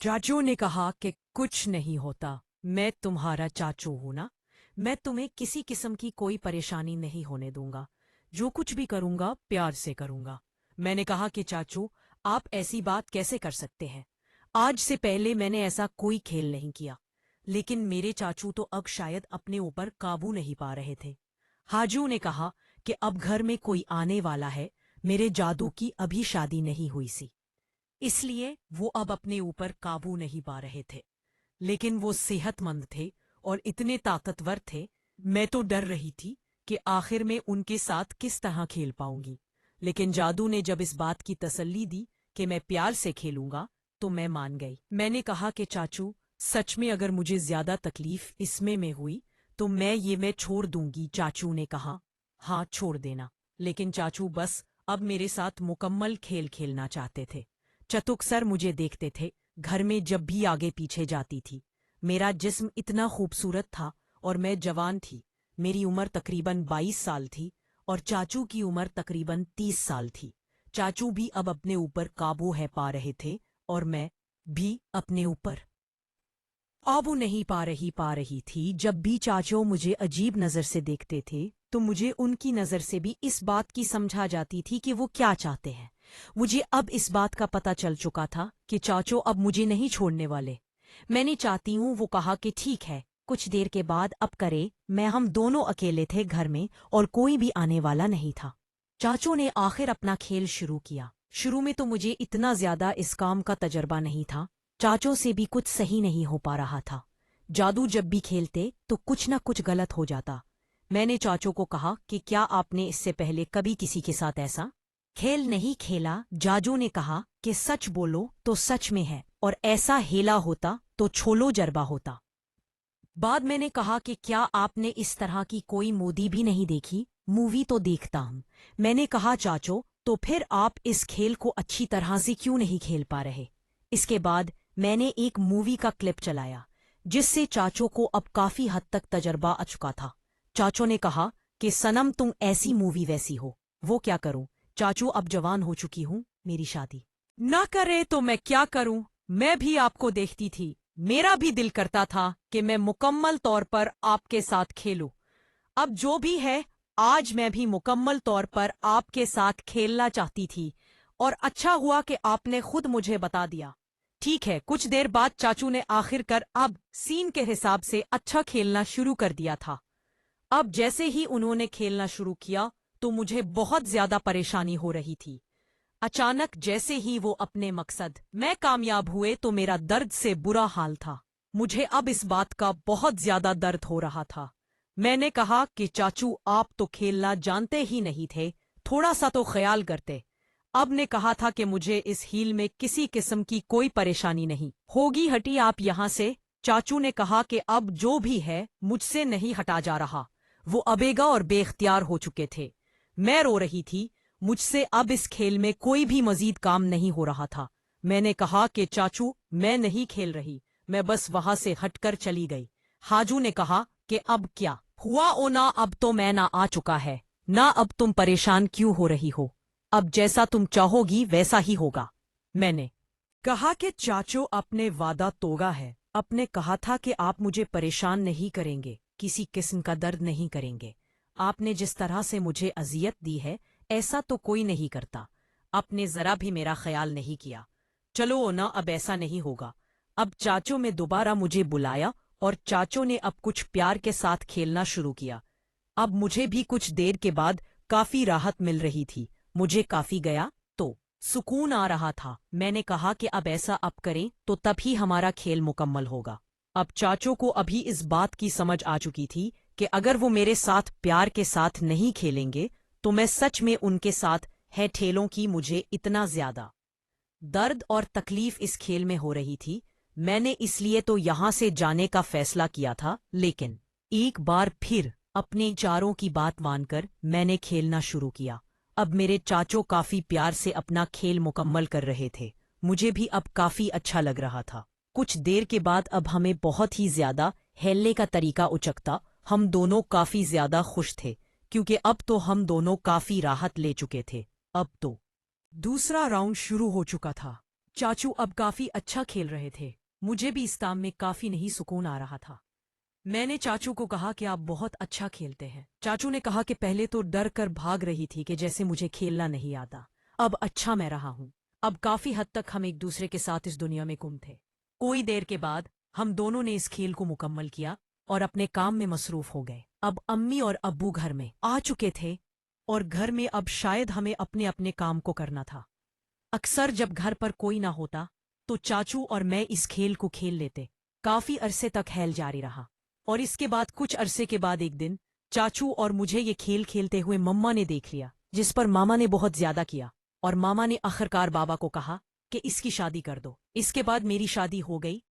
चाचू ने कहा कि कुछ नहीं होता। मैं तुम्हारा चाचू हूं ना। मैं तुम्हें किसी किस्म की कोई परेशानी नहीं होने दूंगा। जो कुछ भी करूंगा प्यार से करूंगा। मैंने कहा कि चाचू, आप ऐसी बात कैसे कर सकते हैं? आज से पहले मैंने ऐसा कोई खेल नहीं किया। लेकिन मेरे चाचू तो अब शायद अपने ऊपर काबू नहीं पा रहे थे। हाजू ने कहा कि अब घर में कोई आने वाला है। मेरे जादू की अभी शादी नहीं हुई सी, इसलिए वो अब अपने ऊपर काबू नहीं पा रहे थे। लेकिन वो सेहतमंद थे और इतने ताकतवर थे। मैं तो डर रही थी कि आखिर में उनके साथ किस तरह खेल पाऊंगी। लेकिन जादू ने जब इस बात की तसल्ली दी कि मैं प्यार से खेलूंगा, तो मैं मान गई। मैंने कहा कि चाचू, सच में अगर मुझे ज्यादा तकलीफ इसमें में हुई तो मैं छोड़ दूंगी। चाचू ने कहा, हाँ छोड़ देना। लेकिन चाचू बस अब मेरे साथ मुकम्मल खेल खेलना चाहते थे। चतुक सर मुझे देखते थे घर में जब भी आगे पीछे जाती थी। मेरा जिस्म इतना खूबसूरत था और मैं जवान थी। मेरी उम्र तकरीबन 22 साल थी और चाचू की उम्र तकरीबन 30 साल थी। चाचू भी अब अपने ऊपर काबू है पा रहे थे और मैं भी अपने ऊपर काबू नहीं पा रही थी। जब भी चाचू मुझे अजीब नजर से देखते थे तो मुझे उनकी नजर से भी इस बात की समझा जाती थी कि वो क्या चाहते हैं। मुझे अब इस बात का पता चल चुका था कि चाचू अब मुझे नहीं छोड़ने वाले। मैंने चाहती हूँ, वो कहा कि ठीक है, कुछ देर के बाद अब करे। हम दोनों अकेले थे घर में और कोई भी आने वाला नहीं था। चाचू ने आखिर अपना खेल शुरू किया। शुरू में तो मुझे इतना ज्यादा इस काम का तजर्बा नहीं था। चाचू से भी कुछ सही नहीं हो पा रहा था। जादू जब भी खेलते तो कुछ न कुछ गलत हो जाता। मैंने चाचू को कहा कि क्या आपने इससे पहले कभी किसी के साथ ऐसा खेल नहीं खेला? जाजू ने कहा कि सच बोलो तो सच में है, और ऐसा हेला होता तो छोलो जरबा होता। बाद मैंने कहा कि क्या आपने इस तरह की कोई मूवी भी नहीं देखी? मूवी तो देखता हूं। मैंने कहा चाचो, तो फिर आप इस खेल को अच्छी तरह से क्यों नहीं खेल पा रहे? इसके बाद मैंने एक मूवी का क्लिप चलाया जिससे चाचो को अब काफी हद तक तजर्बा आ चुका था। चाचो ने कहा कि सनम, तुम ऐसी मूवी वैसी हो। वो क्या करूं चाचू, अब जवान हो चुकी हूं। मेरी शादी ना करे तो मैं क्या करूं? मैं भी आपको देखती थी। मेरा भी दिल करता था कि मैं मुकम्मल तौर पर आपके साथ खेलूं। अब जो भी है, आज मैं भी मुकम्मल तौर पर आपके साथ खेलना चाहती थी, और अच्छा हुआ कि आपने खुद मुझे बता दिया। ठीक है, कुछ देर बाद चाचू ने आखिरकार अब सीन के हिसाब से अच्छा खेलना शुरू कर दिया था। अब जैसे ही उन्होंने खेलना शुरू किया तो मुझे बहुत ज्यादा परेशानी हो रही थी। अचानक जैसे ही वो अपने मकसद मैं कामयाब हुए तो मेरा दर्द से बुरा हाल था। मुझे अब इस बात का बहुत ज्यादा दर्द हो रहा था। मैंने कहा कि चाचू, आप तो खेलना जानते ही नहीं थे, थोड़ा सा तो ख्याल करते। अब ने कहा था कि मुझे इस हील में किसी किस्म की कोई परेशानी नहीं होगी, हटी आप यहाँ से। चाचू ने कहा कि अब जो भी है मुझसे नहीं हटा जा रहा। वो अबेगा और बेख्तियार हो चुके थे। मैं रो रही थी। मुझसे अब इस खेल में कोई भी मजीद काम नहीं हो रहा था। मैंने कहा कि चाचू, मैं नहीं खेल रही। मैं बस वहां से हटकर चली गई। हाजू ने कहा कि अब क्या हुआ ओ ना, अब तो मैं ना आ चुका है ना, अब तुम परेशान क्यों हो रही हो? अब जैसा तुम चाहोगी वैसा ही होगा। मैंने कहा कि चाचू, अपने वादा तोड़ा है। आपने कहा था कि आप मुझे परेशान नहीं करेंगे, किसी किस्म का दर्द नहीं करेंगे। आपने जिस तरह से मुझे अजियत दी है, ऐसा तो कोई नहीं करता। आपने जरा भी मेरा ख्याल नहीं किया। चलो ना, अब ऐसा नहीं होगा। अब चाचू ने दोबारा मुझे बुलाया और चाचू ने अब कुछ प्यार के साथ खेलना शुरू किया। अब मुझे भी कुछ देर के बाद काफी राहत मिल रही थी। मुझे काफी गया तो सुकून आ रहा था। मैंने कहा कि अब ऐसा अब करें तो तभी हमारा खेल मुकम्मल होगा। अब चाचू को अभी इस बात की समझ आ चुकी थी कि अगर वो मेरे साथ प्यार के साथ नहीं खेलेंगे तो मैं सच में उनके साथ है ठेलों की। मुझे इतना ज्यादा दर्द और तकलीफ इस खेल में हो रही थी। मैंने इसलिए तो यहां से जाने का फैसला किया था, लेकिन एक बार फिर अपने चारों की बात मानकर मैंने खेलना शुरू किया। अब मेरे चाचो काफी प्यार से अपना खेल मुकम्मल कर रहे थे। मुझे भी अब काफी अच्छा लग रहा था। कुछ देर के बाद अब हमें बहुत ही ज्यादा हेलने का तरीका उचकता। हम दोनों काफी ज्यादा खुश थे क्योंकि अब तो हम दोनों काफी राहत ले चुके थे। अब तो दूसरा राउंड शुरू हो चुका था। चाचू अब काफी अच्छा खेल रहे थे। मुझे भी इस काम में काफी नहीं सुकून आ रहा था। मैंने चाचू को कहा कि आप बहुत अच्छा खेलते हैं। चाचू ने कहा कि पहले तो डर कर भाग रही थी कि जैसे मुझे खेलना नहीं आता। अब अच्छा मैं रहा हूं। अब काफी हद तक हम एक दूसरे के साथ इस दुनिया में गुम थे। कोई देर के बाद हम दोनों ने इस खेल को मुकम्मल किया और अपने काम में मसरूफ हो गए। अब अम्मी और अब्बू घर में आ चुके थे और घर में अब शायद हमें अपने अपने काम को करना था। अक्सर जब घर पर कोई ना होता तो चाचू और मैं इस खेल को खेल लेते। काफी अरसे तक खेल जारी रहा और इसके बाद कुछ अरसे के बाद एक दिन चाचू और मुझे ये खेल खेलते हुए मम्मा ने देख लिया, जिस पर मामा ने बहुत ज्यादा किया और मामा ने आखिरकार बाबा को कहा कि इसकी शादी कर दो। इसके बाद मेरी शादी हो गई